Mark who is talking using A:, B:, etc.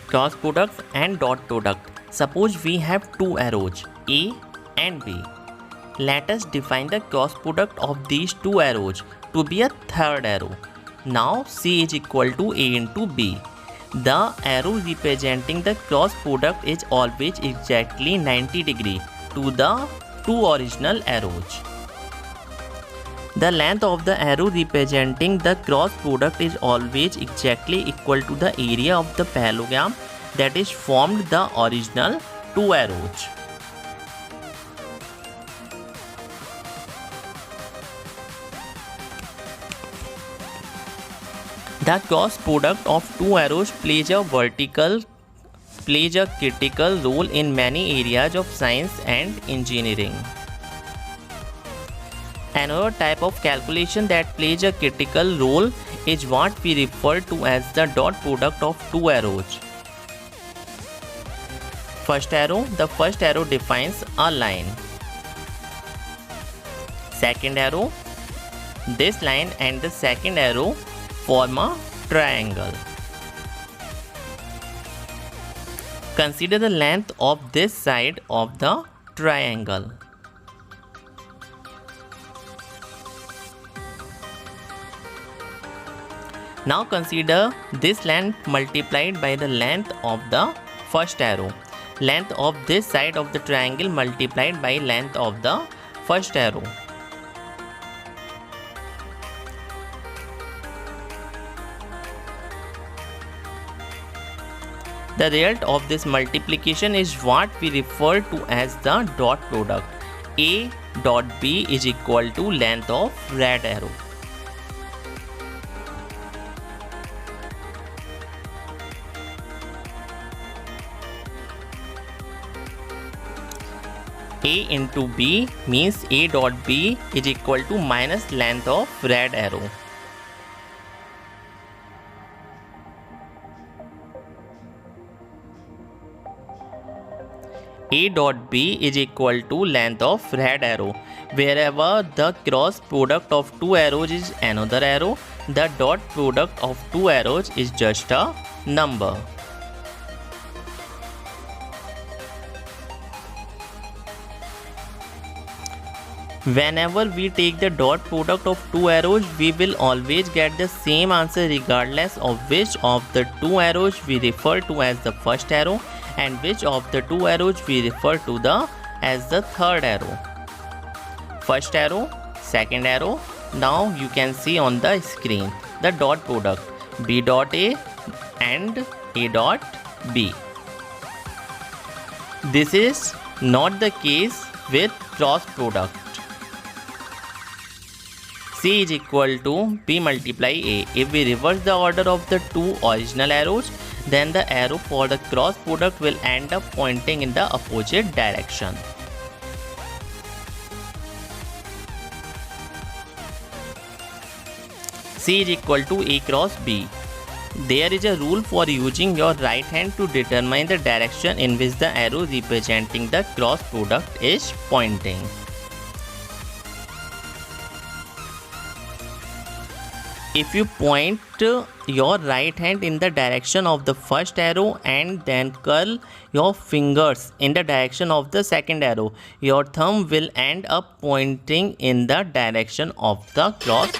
A: Cross product and dot product. Suppose we have two arrows A and B. Let us define the cross product of these two arrows to be a third arrow. Now C is equal to A into B. The arrow representing the cross product is always exactly 90 degree to the two original arrows. The length of the arrow representing the cross product is always exactly equal to the area of the parallelogram that is formed the original two arrows. The cross product of two arrows plays a critical role in many areas of science and engineering. Another type of calculation that plays a critical role is what we refer to as the dot product of two arrows. The first arrow defines a line. Second arrow, this line and the second arrow form a triangle. Consider the length of this side of the triangle. Now consider this length multiplied by the length of the first arrow. Length of this side of the triangle multiplied by length of the first arrow. The result of this multiplication is what we refer to as the dot product. A dot B is equal to length of red arrow. A into B means A dot B is equal to minus length of red arrow. A dot B is equal to length of red arrow. Wherever the cross product of two arrows is another arrow, the dot product of two arrows is just a number. Whenever we take the dot product of two arrows, we will always get the same answer regardless of which of the two arrows we refer to as the first arrow and which of the two arrows we refer to as the third arrow. First arrow, second arrow. Now you can see on the screen the dot product B dot A and A dot B. This is not the case with cross product. C is equal to B multiply A. If we reverse the order of the two original arrows, then the arrow for the cross product will end up pointing in the opposite direction. C is equal to A cross B. There is a rule for using your right hand to determine the direction in which the arrow representing the cross product is pointing. If you point your right hand in the direction of the first arrow and then curl your fingers in the direction of the second arrow, your thumb will end up pointing in the direction of the cross